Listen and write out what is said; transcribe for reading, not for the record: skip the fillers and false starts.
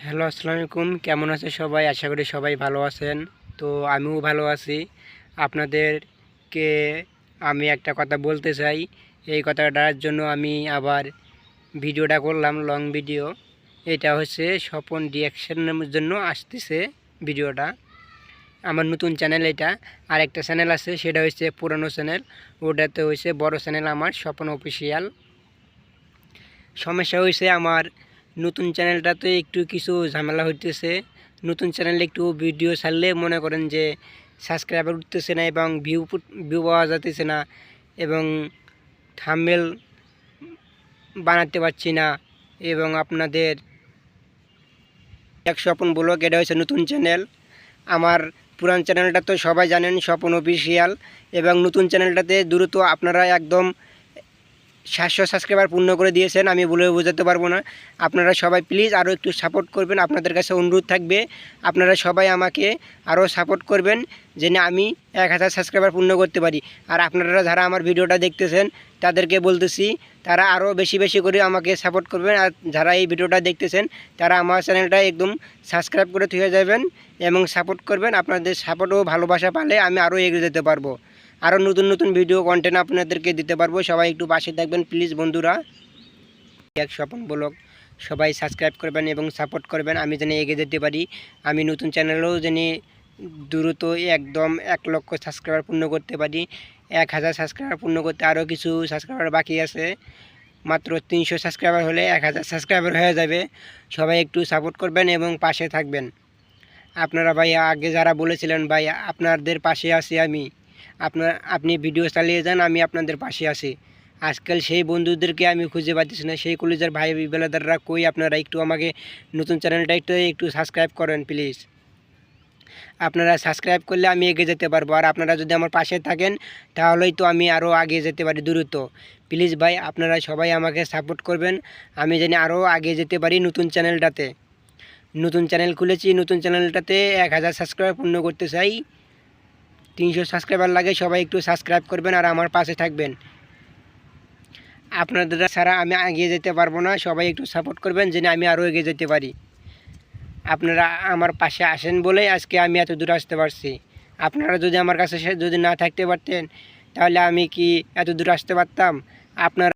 Hello, আসসালামু আলাইকুম। কেমন আছে সবাই? আশা করি সবাই ভালো আছেন। তো আমিও ভালো আছি। আপনাদেরকে আমি একটা কথা বলতে চাই। এই কথাটার জন্য আমি আবার ভিডিওটা করলাম, লং ভিডিও। এটা হচ্ছে স্বপন রিঅ্যাকশনের জন্য আসতেছে ভিডিওটা। আমার নতুন চ্যানেল এটা। আর একটা চ্যানেল আছে, সেটা হচ্ছে পুরানো চ্যানেল। ওটাতে হচ্ছে বড় চ্যানেল আমার, স্বপন অফিসিয়াল। সমস্যা হয়েছে আমার নতুন চ্যানেলটাতে একটু কিছু ঝামেলা হইতেছে। নতুন চ্যানেলে একটু ভিডিও ছাড়লে মনে করেন যে সাবস্ক্রাইবার উঠতেছে না এবং ভিউ পাওয়া যাচ্ছে না, এবং থাম্বনেল বানাতে পারছি না। এবং আপনাদের স্বপন ব্লগ, এটা হচ্ছে নতুন চ্যানেল। আমার পুরান চ্যানেলটা তো সবাই জানেন, স্বপন অফিসিয়াল। এবং নতুন চ্যানেলটাতে দ্রুত আপনারা একদম 700 সাবস্ক্রাইবার পূর্ণ করে দিয়েছেন, আমি বলে বোঝাতে পারবো না। আপনারা সবাই প্লিজ আরও একটু সাপোর্ট করবেন। আপনাদের কাছে অনুরোধ থাকবে, আপনারা সবাই আমাকে আরও সাপোর্ট করবেন যেন আমি 1000 সাবস্ক্রাইবার পূর্ণ করতে পারি। আর আপনারা যারা আমার ভিডিওটা দেখতেছেন তাদেরকে বলতেছি, তারা আরও বেশি বেশি করে আমাকে সাপোর্ট করবেন। আর যারা এই ভিডিওটা দেখতেছেন তারা আমার চ্যানেলটা একদম সাবস্ক্রাইব করে থুয়ে যাবেন এবং সাপোর্ট করবেন। আপনাদের সাপোর্ট ও ভালোবাসা পালে আমি আরও এগিয়ে যেতে পারবো, আরও নতুন নতুন ভিডিও কন্টেন্ট আপনাদেরকে দিতে পারবো। সবাই একটু পাশে থাকবেন প্লিজ বন্ধুরা। এক স্বপন ব্লগ সবাই সাবস্ক্রাইব করবেন এবং সাপোর্ট করবেন, আমি যেন এগিয়ে যেতে পারি। আমি নতুন চ্যানেলেও যেন দ্রুত একদম 1 লক্ষ সাবস্ক্রাইবার পূর্ণ করতে পারি। 1000 সাবস্ক্রাইবার পূর্ণ করতে আরও কিছু সাবস্ক্রাইবার বাকি আছে। মাত্র 300 সাবস্ক্রাইবার হলে 1000 সাবস্ক্রাইবার হয়ে যাবে। সবাই একটু সাপোর্ট করবেন এবং পাশে থাকবেন। আপনারা ভাই আগে যারা বলেছিলেন ভাই আপনাদের পাশে আছি আমি, আপনি ভিডিও চালিয়ে যান, আমি আপনাদের পাশে আছি। আজকাল সেই বন্ধুদেরকে আমি খুঁজে পাচ্ছি না, সেই কলেজের ভাই বেলাদাররা কই? আপনারা একটু আমাকে নতুন চ্যানেলটা একটু সাবস্ক্রাইব করেন প্লিজ। আপনারা সাবস্ক্রাইব করলে আমি এগিয়ে যেতে পারবো। আর আপনারা যদি আমার পাশে থাকেন তাহলেই তো আমি আরও আগে যেতে পারি দ্রুত। প্লিজ ভাই আপনারা সবাই আমাকে সাপোর্ট করবেন, আমি যেন আরও আগে যেতে পারি নতুন চ্যানেলটাতে। নতুন চ্যানেল খুলেছি, নতুন চ্যানেলটাতে 1000 সাবস্ক্রাইবার পূর্ণ করতে চাই। 300 সাবস্ক্রাইবার লাগে, সবাই একটু সাবস্ক্রাইব করবেন আর আমার পাশে থাকবেন। আপনাদের ছাড়া আমি এগিয়ে যেতে পারবো না, সবাই একটু সাপোর্ট করবেন যেন আমি আরও এগিয়ে যেতে পারি। আপনারা আমার পাশে আসেন বলেই আজকে আমি এত দূর আসতে পারছি। আপনারা যদি আমার কাছে যদি না থাকতে পারতেন তাহলে আমি কি এত দূর আসতে পারতাম? আপনারা